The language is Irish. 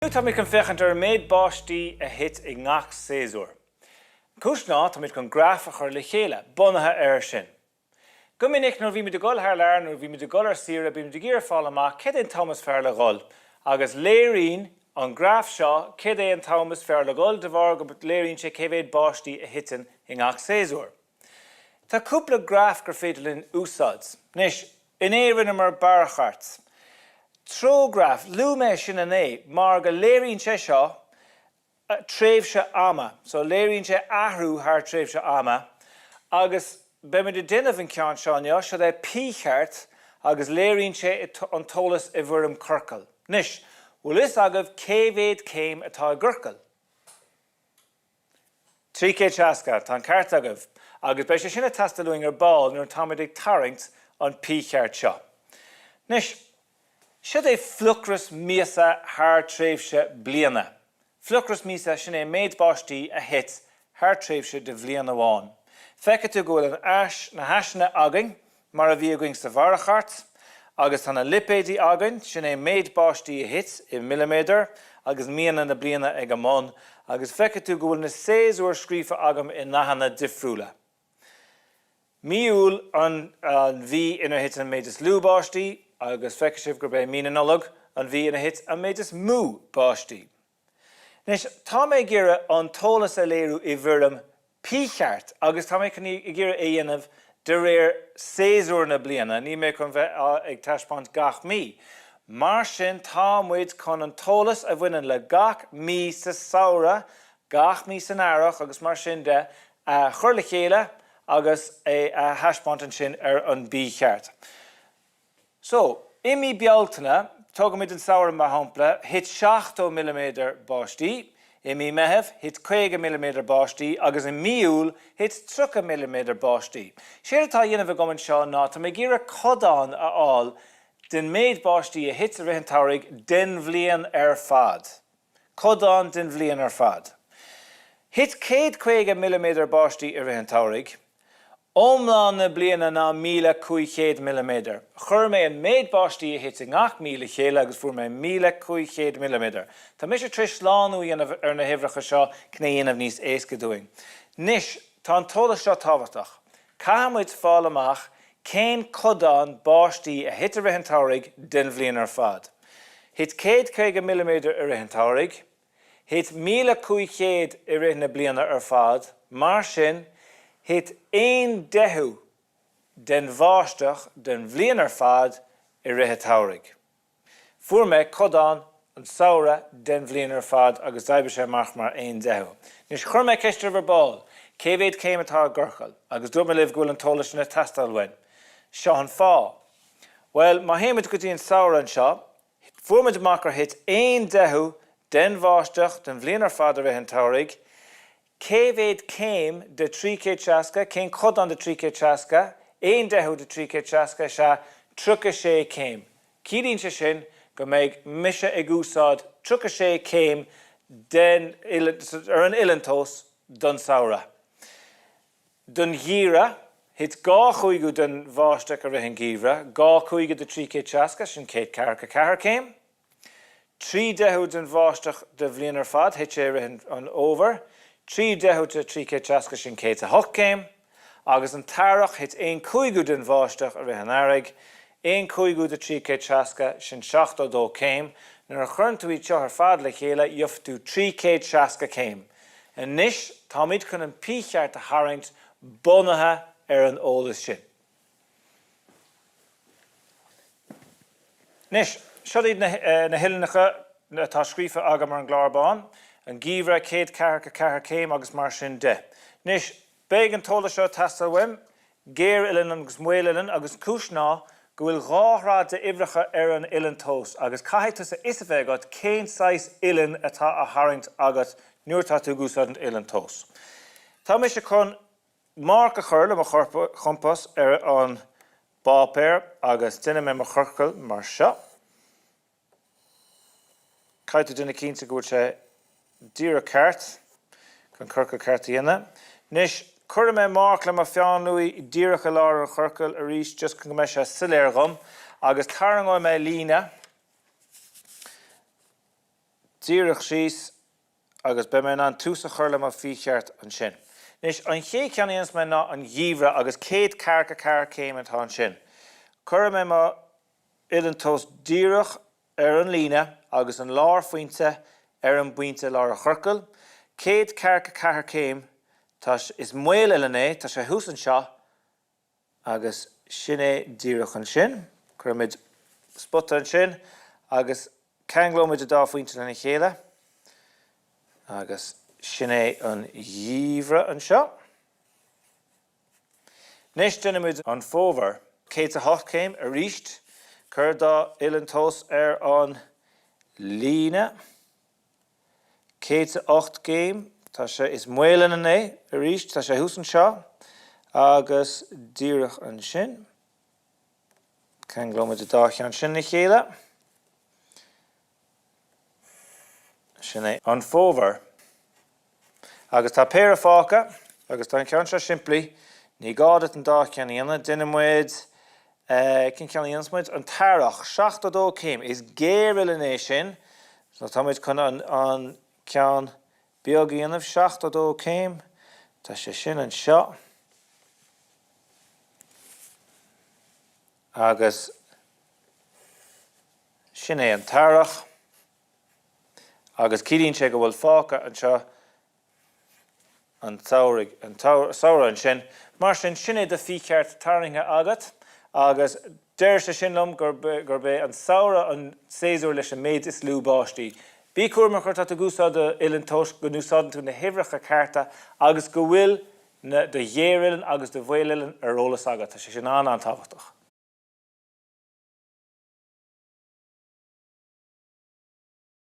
Tá mé an Piechart ar méid báistí a thit i ngach séasuir. Cúis ná tá mid chun graf a chur le chéile, bunathe ar sin. Go minic nó bhí mid go thar lear nó bhí mid go ar sira bhí mid géar fáil amach cid é Thomas fear le gol, agus léirín an graf seo cid é an Thomas fear le gol de bhar go léirín sé céhéad báistí a hitin i ngach séasuir. Tá cúpla graf gur féidir linn úsáid. Nis, in éireann mar Piechart. Trógraf, lúme sin an é, mar go léirín sé seo tréimh se ama. So léirín sé ahrú thar tréimh se ama. Agus be me de duineh an ceann seáneo, se é Piechart agus léirín sé an tólas I bhfuirm curcail. Nis, bhfuil is agah céhéad céim atá gurcail. Trícéad seasca, tá ceart agah. Agus be sé sinna tastalúing ar báil nuair tá ag tarraingt an Piechart seo. Nis, Siad é fluchras míosa thar tréimhse bliana. Fluchras míosa sin é méid báistí a hit thar tréimhse de bhliain amháin. Feice tú go bhfuil an ais na haisina againn mar a bhí agoing sa Piechart, agus tá na lipéidí againn sin é méid báistí a hit I milliméadar, agus míana na bliana ag amón, agus feice tú go bhfuil na séasuir scríofa agam I nachanna difriúla. Míúil an bhí inar hit an méid is lú báistí, agus feice sibh gur bé mínanolog an bhí ina hit an méid is mú báistí. Nis, tá mé ggéire an tólas a léiriú I bhfuirm Piechart, agus tá mé ggéire é dhéanamh de réir séasuir na bliana, ní mé chun bheith ag taispáint gach mí. Mar sin tá muid chun an tólas a bhaineann le gach mí sa saora, gach mí san airach, agus mar sin de chur le chéile agus é taispáint an sin ar an Piechart. So, imi bealtainna, tugamid an saoir ma hampla, hit 7 milliméadar báistí, imi mehef, hit 5 milliméadar báistí, agus in míúil, hit 3 milliméadar báistí. Sér atá dhéanamh gomann seo ná, tá mé ggéire codán a áil den méid báistí a hit a rithean todhraigh den bhliain ar fad. Codán den bhliain ar fad. Hit 105 milliméadar báistí a rithean todhraigh, Omlán na bliana ná 1500 milliméadar. Chur mé an méid báistí a hit i ngach míle chéile agus fuair mé 1500 milliméadar. Tá mé sé tris láú dhéanamh ar na himhreacha seo cnéanamh níos éasca dúing. Nis, tá an tólas seo tábhachtach. Camuid fáil amach cén codán báistí a hit a rithean todhraigh den bhliain ar fad. Hit 105 milliméadar a rithean todhraigh, hit 1500 a rithean na bliana ar fad, mar sin hit 1/10 den bháisteach den bhliain ar fad I rithean todhraigh. Fuair mé codán an saora den bhliain ar fad agus d'fhaighidh sé mar 1/10. Nis chur mé ceistir ar báil, céhéad céim atá gurcail, agus dúirt mé libh go bhfuil an tólas sinna tastalhain. Seo an fá. Well, má héimiid go dtí an saora an seo, fuair mé amach gur hit 1/10 den bháisteach den bhliain ar fad a rithean todhraigh, céhéad céim de trícéad seasca, cén codán de trícéad seasca, 1/10 de trícéad seasca se 36 céim. Cídíonn sé sin go méid mise ag úsáid 36 céim ar an illantós don saora. Don dhíra, hit 2 den bháisteach a rithean gíomhra, 2 de trícéad seasca sin 144 céim, 3/10 den bháisteach de bhliain ar fad, hit sé rithean an over, 3/10 de trícéad seasca sin 108 céim, agus an tarach hit 1/5 den bháisteach a rithean airg, 1/5 de trícéad seasca sin 72 céim, nuair a churn tú seo ar fad le chéile dheocht tú 300 seasca céim. An nis, tá muid chun an Piechart a tharraingt bunathe ar an ólas sin. Nis, seo iad na hillenacha tá scríofa agam ar an gláirbáin, an gíomhra 144 céim agus mar sin de. Nis, beag an tólas seo tastalhain, géir uileann agus muileann agus cúis ná go bhfuil ráthrád de ibhreacha ar an illantós, agus caiithtas a is a bheith agat cén sais uileann atá a tharraingt agat nuair tá tú gúsáid an illantós. Tá mé sé chun marc a chur le mo chumpas ar an bápéir agus duine mé mo churcail mar seo. Caiithú duine cínta go bhfuil sé dírithe chun churcail cartaíonna. Nis, chur mé marc le mo feanluí dírithe lár an churcail a rís just chun go mé sé siléir gom, agus tarangóid mé lína díreach síos agus be mé an tús a chuirla a Piechart an sin. Nis an ché ceanníons me ná an dhíomhre agus céad carcha car céim an tá sin. Cur mé má ilantós díreach an líne agus an lár faointe an buinte lár a churcail. Céad carcha car céim is muil ilané, tá sé hús an seo agus sin é díreach an sin. Cur mid spot an sin agus ceanglóid a dá faointe lena chéile. Agus sin é an dhíomhre an seo. Nis duine an fómhar, céad a 8 céim a ríist, cur dá ilantós an líne. Céad a 8 céim, tá sé is muil inané a ríist, tá sé hús an seo, agus díreach an sin. Ceanglóid a dá an sin na chéile. Sin é an fómhar. Agus tá péir a fáca, agus tá an ceann se simplí, ní gádat an dá ceanna, duine muid cin ceanna muid an tarach, 72 céim, is géir ilané sin, so tá muid chun an ceann beag íanamh 72 céim, tá sé sin an seo. Agus sin é an tarach, agus cídíonn sé go bhfuil fáca an seo an saoraigh an saora an sin. Mar sin é de Piechart tarnaithe agat, agus deir sé sin lom gur bé an saora an séasuir leis an méid is lú báistí. Bí cuairmar chuir tá gúsáid a ilantós go núsáidan tú na himhreacha carta agus go bhfuil de dhéirilean agus de bhfuilean ar rólas agat. Tá sé sin an táhachtach.